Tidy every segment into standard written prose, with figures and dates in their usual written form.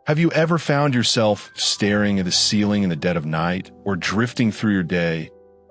Have you ever found yourself staring at the ceiling in the dead of night or drifting through your day,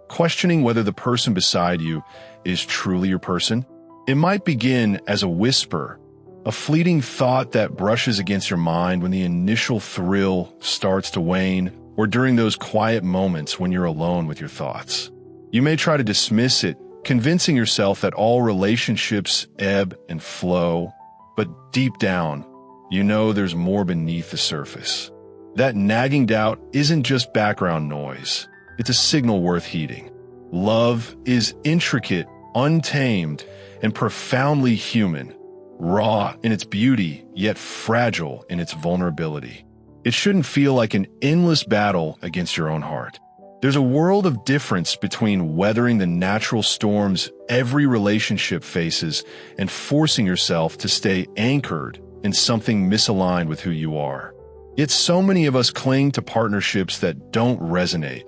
questioning whether the person beside you is truly your person? It might begin as a whisper, a fleeting thought that brushes against your mind when the initial thrill starts to wane, or during those quiet moments when you're alone with your thoughts. You may try to dismiss it, convincing yourself that all relationships ebb and flow, but deep down, you know there's more beneath the surface. That nagging doubt isn't just background noise. It's a signal worth heeding. Love is intricate, untamed, and profoundly human, raw in its beauty, yet fragile in its vulnerability. It shouldn't feel like an endless battle against your own heart. There's a world of difference between weathering the natural storms every relationship faces and forcing yourself to stay anchored in something misaligned with who you are. Yet so many of us cling to partnerships that don't resonate,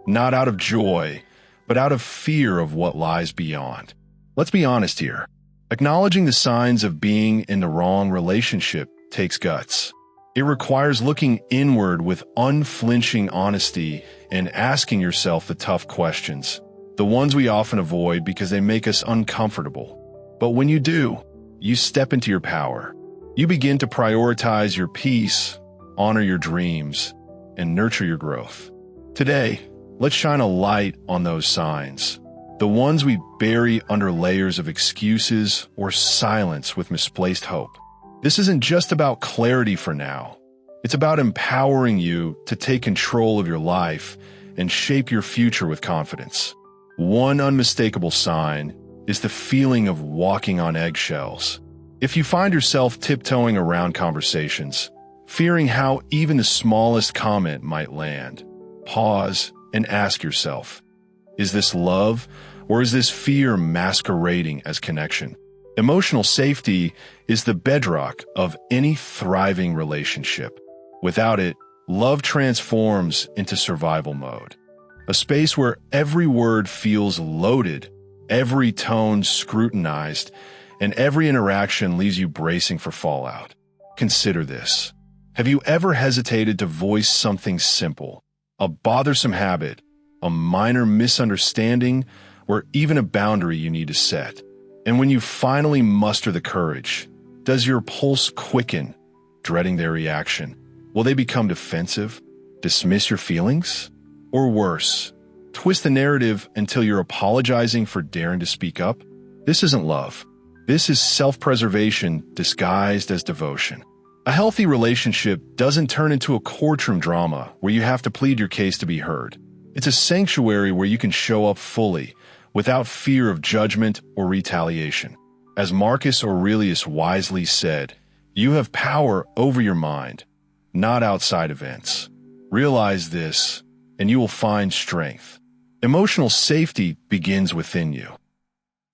not out of joy, but out of fear of what lies beyond. Let's be honest here. Acknowledging the signs of being in the wrong relationship takes guts. It requires looking inward with unflinching honesty and asking yourself the tough questions, the ones we often avoid because they make us uncomfortable. But when you do, you step into your power. You begin to prioritize your peace, honor your dreams, and nurture your growth. Today, let's shine a light on those signs, the ones we bury under layers of excuses or silence with misplaced hope. This isn't just about clarity for now. It's about empowering you to take control of your life and shape your future with confidence. One unmistakable sign is the feeling of walking on eggshells. If you find yourself tiptoeing around conversations, fearing how even the smallest comment might land, pause and ask yourself, is this love or is this fear masquerading as connection? Emotional safety is the bedrock of any thriving relationship. Without it, love transforms into survival mode, a space where every word feels loaded, every tone scrutinized, and every interaction leaves you bracing for fallout. Consider this. Have you ever hesitated to voice something simple, a bothersome habit, a minor misunderstanding, or even a boundary you need to set? And when you finally muster the courage, does your pulse quicken, dreading their reaction? Will they become defensive, dismiss your feelings? Or worse, twist the narrative until you're apologizing for daring to speak up? This isn't love. This is self-preservation disguised as devotion. A healthy relationship doesn't turn into a courtroom drama where you have to plead your case to be heard. It's a sanctuary where you can show up fully, without fear of judgment or retaliation. As Marcus Aurelius wisely said, you have power over your mind, not outside events. Realize this, and you will find strength. Emotional safety begins within you.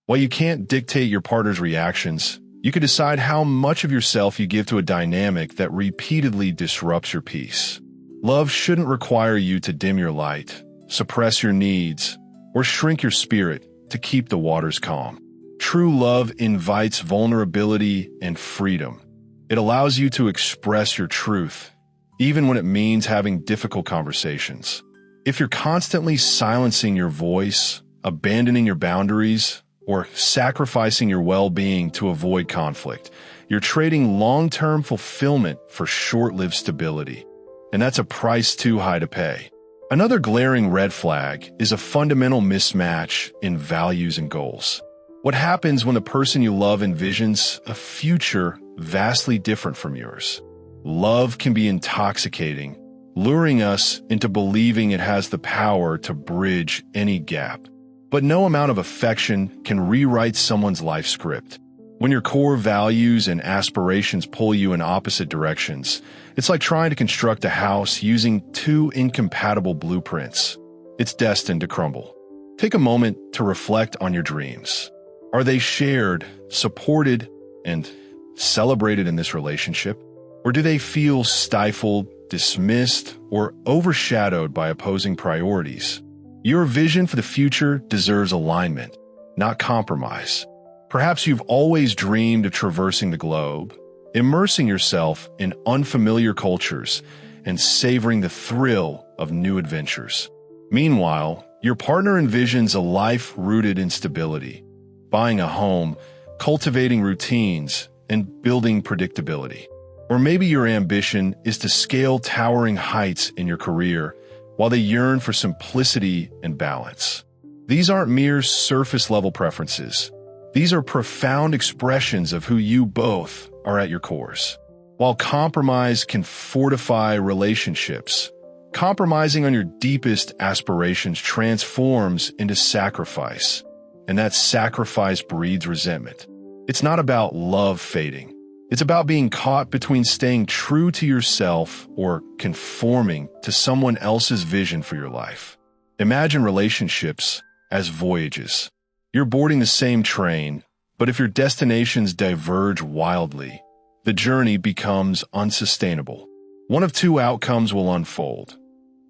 While you can't dictate your partner's reactions, you can decide how much of yourself you give to a dynamic that repeatedly disrupts your peace. Love shouldn't require you to dim your light, suppress your needs, or shrink your spirit to keep the waters calm. True love invites vulnerability and freedom. It allows you to express your truth, even when it means having difficult conversations. If you're constantly silencing your voice, abandoning your boundaries, or sacrificing your well-being to avoid conflict, you're trading long-term fulfillment for short-lived stability. And that's a price too high to pay. Another glaring red flag is a fundamental mismatch in values and goals. What happens when the person you love envisions a future vastly different from yours? Love can be intoxicating, luring us into believing it has the power to bridge any gap. But no amount of affection can rewrite someone's life script. When your core values and aspirations pull you in opposite directions, it's like trying to construct a house using two incompatible blueprints. It's destined to crumble. Take a moment to reflect on your dreams. Are they shared, supported, and celebrated in this relationship? Or do they feel stifled, dismissed, or overshadowed by opposing priorities? Your vision for the future deserves alignment, not compromise. Perhaps you've always dreamed of traversing the globe, immersing yourself in unfamiliar cultures and savoring the thrill of new adventures. Meanwhile, your partner envisions a life rooted in stability, buying a home, cultivating routines, and building predictability. Or maybe your ambition is to scale towering heights in your career while they yearn for simplicity and balance. These aren't mere surface-level preferences. These are profound expressions of who you both are at your cores. While compromise can fortify relationships, compromising on your deepest aspirations transforms into sacrifice, and that sacrifice breeds resentment. It's not about love fading. It's about being caught between staying true to yourself or conforming to someone else's vision for your life. Imagine relationships as voyages. You're boarding the same train, but if your destinations diverge wildly, the journey becomes unsustainable. One of two outcomes will unfold.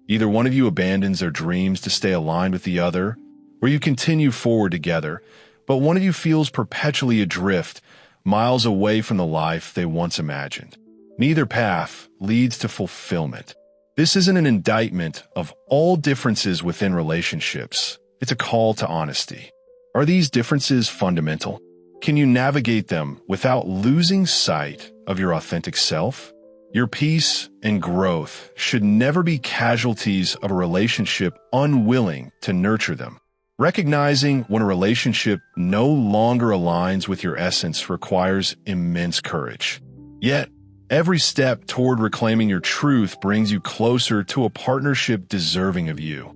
Either one of you abandons their dreams to stay aligned with the other, or you continue forward together, but one of you feels perpetually adrift, miles away from the life they once imagined. Neither path leads to fulfillment. This isn't an indictment of all differences within relationships. It's a call to honesty. Are these differences fundamental? Can you navigate them without losing sight of your authentic self? Your peace and growth should never be casualties of a relationship unwilling to nurture them. Recognizing when a relationship no longer aligns with your essence requires immense courage. Yet, every step toward reclaiming your truth brings you closer to a partnership deserving of you.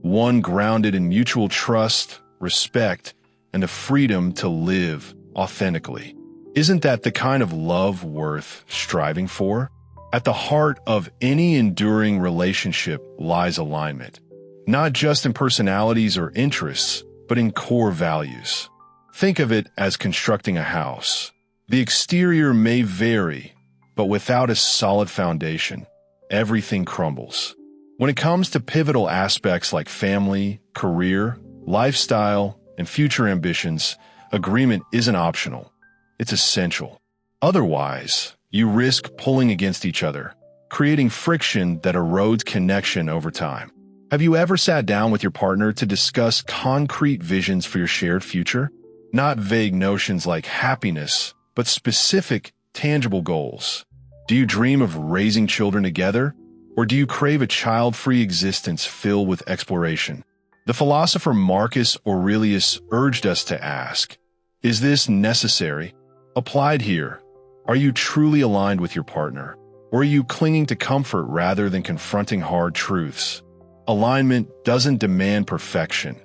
One grounded in mutual trust, respect, and the freedom to live authentically. Isn't that the kind of love worth striving for? At the heart of any enduring relationship lies alignment, not just in personalities or interests, but in core values. Think of it as constructing a house. The exterior may vary, but without a solid foundation, everything crumbles. When it comes to pivotal aspects like family, career, lifestyle, and future ambitions, agreement isn't optional. It's essential. Otherwise, you risk pulling against each other, creating friction that erodes connection over time. Have you ever sat down with your partner to discuss concrete visions for your shared future? Not vague notions like happiness, but specific, tangible goals. Do you dream of raising children together? Or do you crave a child-free existence filled with exploration? The philosopher Marcus Aurelius urged us to ask, is this necessary? Applied here, are you truly aligned with your partner? Or are you clinging to comfort rather than confronting hard truths? Alignment doesn't demand perfection.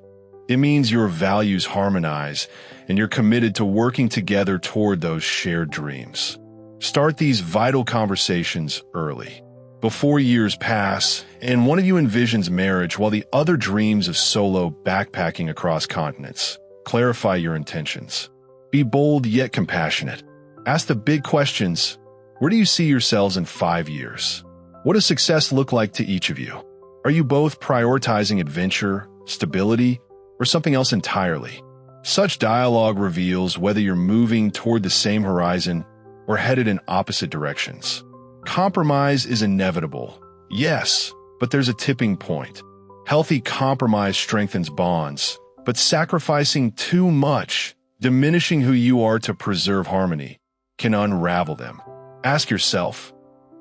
It means your values harmonize and you're committed to working together toward those shared dreams. Start these vital conversations early, before years pass and one of you envisions marriage while the other dreams of solo backpacking across continents. Clarify your intentions. Be bold yet compassionate. Ask the big questions. Where do you see yourselves in 5 years? What does success look like to each of you? Are you both prioritizing adventure, stability, or something else entirely? Such dialogue reveals whether you're moving toward the same horizon or headed in opposite directions. Compromise is inevitable, yes, but there's a tipping point. Healthy compromise strengthens bonds, but sacrificing too much, diminishing who you are to preserve harmony, can unravel them. Ask yourself,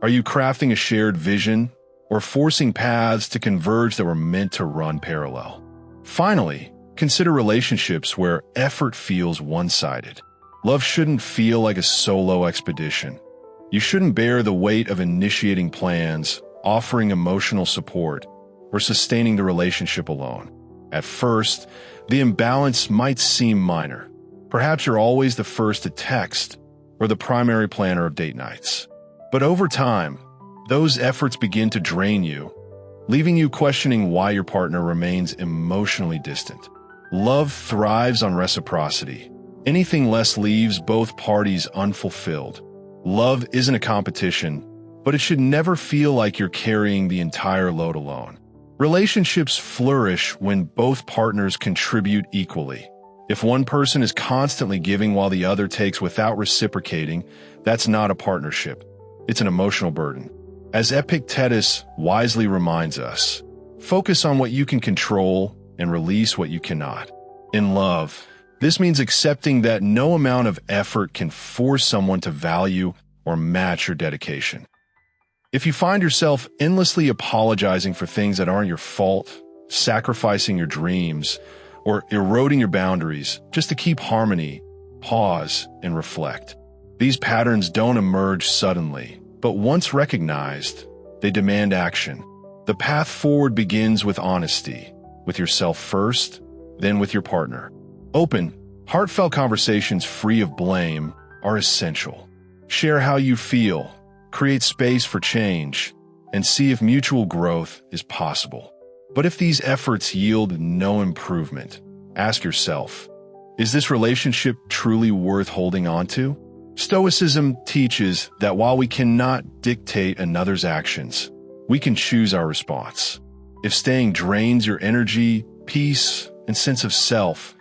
are you crafting a shared vision or forcing paths to converge that were meant to run parallel? Finally, consider relationships where effort feels one-sided. Love shouldn't feel like a solo expedition. You shouldn't bear the weight of initiating plans, offering emotional support, or sustaining the relationship alone. At first, the imbalance might seem minor. Perhaps you're always the first to text or the primary planner of date nights. But over time, those efforts begin to drain you, leaving you questioning why your partner remains emotionally distant. Love thrives on reciprocity. Anything less leaves both parties unfulfilled. Love isn't a competition, but it should never feel like you're carrying the entire load alone. Relationships flourish when both partners contribute equally. If one person is constantly giving while the other takes without reciprocating, that's not a partnership. It's an emotional burden. As Epictetus wisely reminds us, focus on what you can control and release what you cannot. In love, this means accepting that no amount of effort can force someone to value or match your dedication. If you find yourself endlessly apologizing for things that aren't your fault, sacrificing your dreams, or eroding your boundaries just to keep harmony, pause and reflect. These patterns don't emerge suddenly, but once recognized, they demand action. The path forward begins with honesty, with yourself first, then with your partner. Open, heartfelt conversations free of blame are essential. Share how you feel, create space for change, and see if mutual growth is possible. But if these efforts yield no improvement, ask yourself, is this relationship truly worth holding on to? Stoicism teaches that while we cannot dictate another's actions, we can choose our response. If staying drains your energy, peace, and sense of self,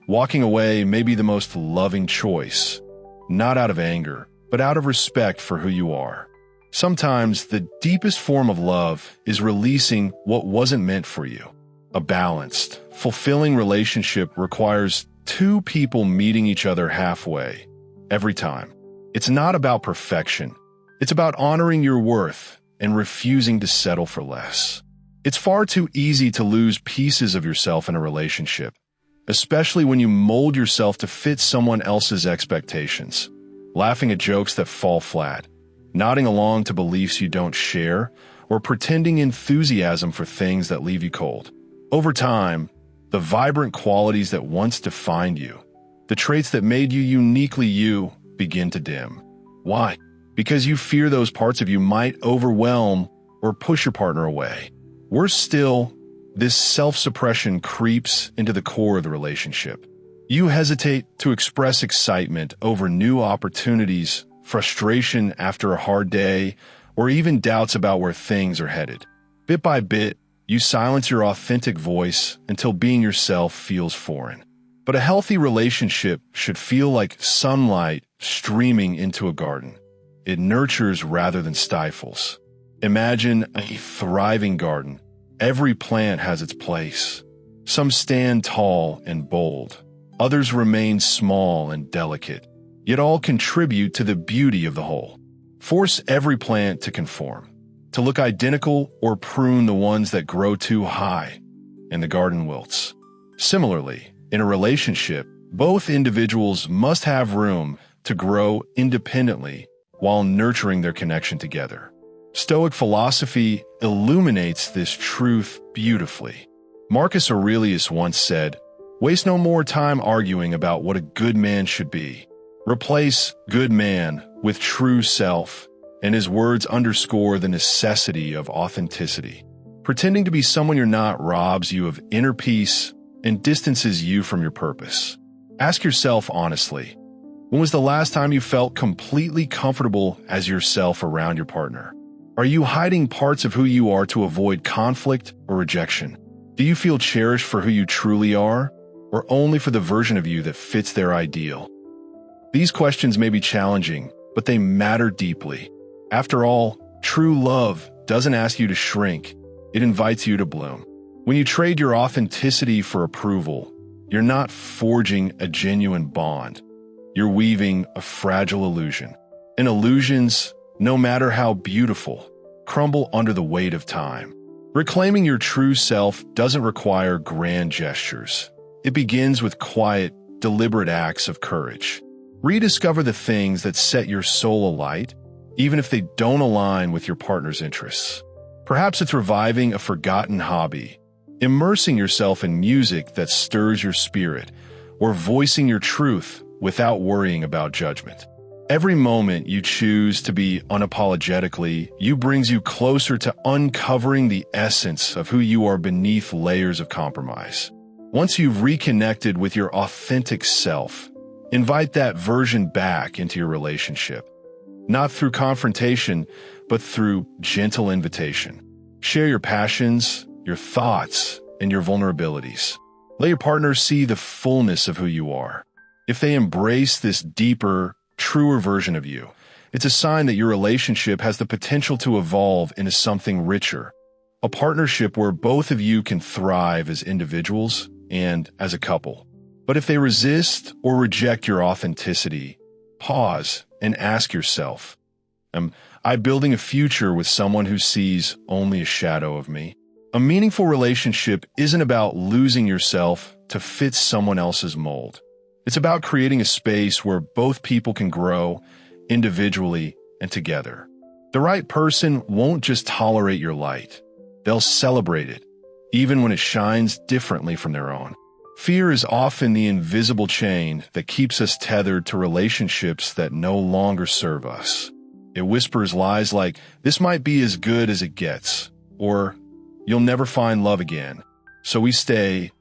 walking away may be the most loving choice, not out of anger, but out of respect for who you are. Sometimes the deepest form of love is releasing what wasn't meant for you. A balanced, fulfilling relationship requires two people meeting each other halfway, every time. It's not about perfection. It's about honoring your worth and refusing to settle for less. It's far too easy to lose pieces of yourself in a relationship, especially when you mold yourself to fit someone else's expectations, laughing at jokes that fall flat, nodding along to beliefs you don't share, or pretending enthusiasm for things that leave you cold. Over time, the vibrant qualities that once defined you, the traits that made you uniquely you, begin to dim. Why? Because you fear those parts of you might overwhelm or push your partner away. Worse still, this self-suppression creeps into the core of the relationship. You hesitate to express excitement over new opportunities, frustration after a hard day, or even doubts about where things are headed. Bit by bit, you silence your authentic voice until being yourself feels foreign. But a healthy relationship should feel like sunlight streaming into a garden. It nurtures rather than stifles. Imagine a thriving garden. Every plant has its place. Some stand tall and bold. Others remain small and delicate. Yet all contribute to the beauty of the whole. Force every plant to conform, to look identical, or prune the ones that grow too high, and the garden wilts. Similarly, in a relationship, both individuals must have room to grow independently while nurturing their connection together. Stoic philosophy illuminates this truth beautifully. Marcus Aurelius once said, "Waste no more time arguing about what a good man should be. Replace good man with true self," and his words underscore the necessity of authenticity. Pretending to be someone you're not robs you of inner peace and distances you from your purpose. Ask yourself honestly, when was the last time you felt completely comfortable as yourself around your partner? Are you hiding parts of who you are to avoid conflict or rejection? Do you feel cherished for who you truly are, or only for the version of you that fits their ideal? These questions may be challenging, but they matter deeply. After all, true love doesn't ask you to shrink, it invites you to bloom. When you trade your authenticity for approval, you're not forging a genuine bond. You're weaving a fragile illusion. And illusions, no matter how beautiful, crumble under the weight of time. Reclaiming your true self doesn't require grand gestures. It begins with quiet, deliberate acts of courage. Rediscover the things that set your soul alight, even if they don't align with your partner's interests. Perhaps it's reviving a forgotten hobby, immersing yourself in music that stirs your spirit, or voicing your truth without worrying about judgment. Every moment you choose to be unapologetically you brings you closer to uncovering the essence of who you are beneath layers of compromise. Once you've reconnected with your authentic self, invite that version back into your relationship. Not through confrontation, but through gentle invitation. Share your passions, your thoughts, and your vulnerabilities. Let your partner see the fullness of who you are. If they embrace this deeper, truer version of you, it's a sign that your relationship has the potential to evolve into something richer, a partnership where both of you can thrive as individuals and as a couple. But if they resist or reject your authenticity, pause and ask yourself, am I building a future with someone who sees only a shadow of me? A meaningful relationship isn't about losing yourself to fit someone else's mold. It's about creating a space where both people can grow individually and together. The right person won't just tolerate your light. They'll celebrate it, even when it shines differently from their own. Fear is often the invisible chain that keeps us tethered to relationships that no longer serve us. It whispers lies like, "This might be as good as it gets," or "You'll never find love again." So we stay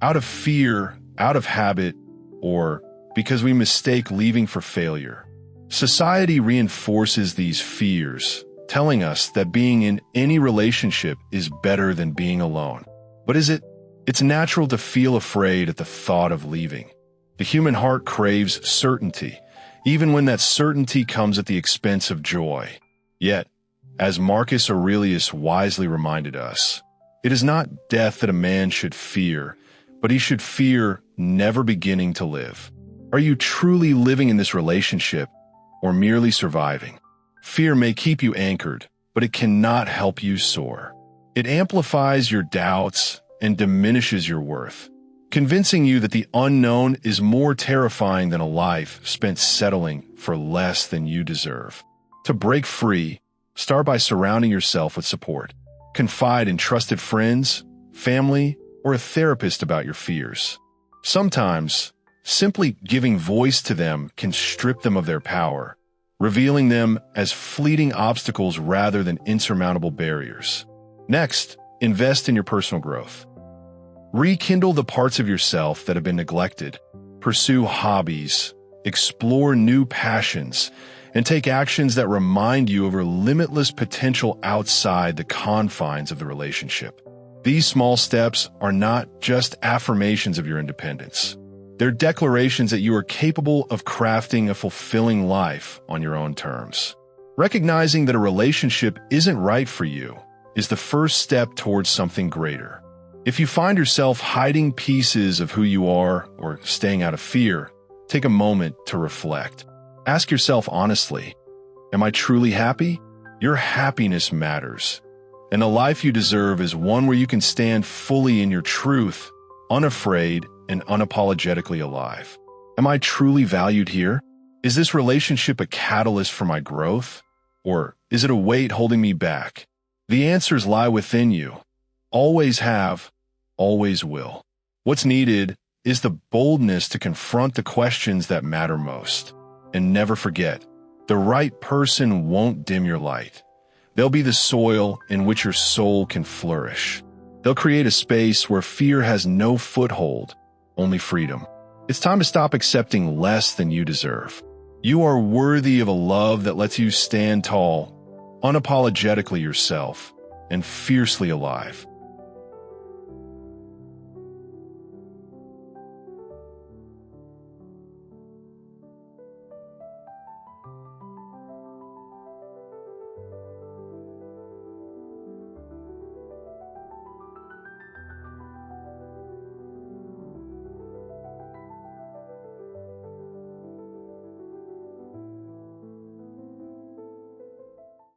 out of fear, out of habit, or because we mistake leaving for failure. Society reinforces these fears, telling us that being in any relationship is better than being alone. But is it? It's natural to feel afraid at the thought of leaving. The human heart craves certainty, even when that certainty comes at the expense of joy. Yet, as Marcus Aurelius wisely reminded us, it is not death that a man should fear, but he should fear never beginning to live. Are you truly living in this relationship or merely surviving? Fear may keep you anchored, but it cannot help you soar. It amplifies your doubts and diminishes your worth, convincing you that the unknown is more terrifying than a life spent settling for less than you deserve. To break free, start by surrounding yourself with support. Confide in trusted friends, family, or a therapist about your fears. Sometimes, simply giving voice to them can strip them of their power, revealing them as fleeting obstacles rather than insurmountable barriers. Next, invest in your personal growth. Rekindle the parts of yourself that have been neglected. Pursue hobbies, explore new passions, and take actions that remind you of your limitless potential outside the confines of the relationship. These small steps are not just affirmations of your independence. They're declarations that you are capable of crafting a fulfilling life on your own terms. Recognizing that a relationship isn't right for you is the first step towards something greater. If you find yourself hiding pieces of who you are or staying out of fear, take a moment to reflect. Ask yourself honestly, am I truly happy? Your happiness matters, and the life you deserve is one where you can stand fully in your truth, unafraid and unapologetically alive. Am I truly valued here? Is this relationship a catalyst for my growth? Or is it a weight holding me back? The answers lie within you. Always have, always will. What's needed is the boldness to confront the questions that matter most. And never forget, the right person won't dim your light. They'll be the soil in which your soul can flourish. They'll create a space where fear has no foothold, only freedom. It's time to stop accepting less than you deserve. You are worthy of a love that lets you stand tall, unapologetically yourself, and fiercely alive.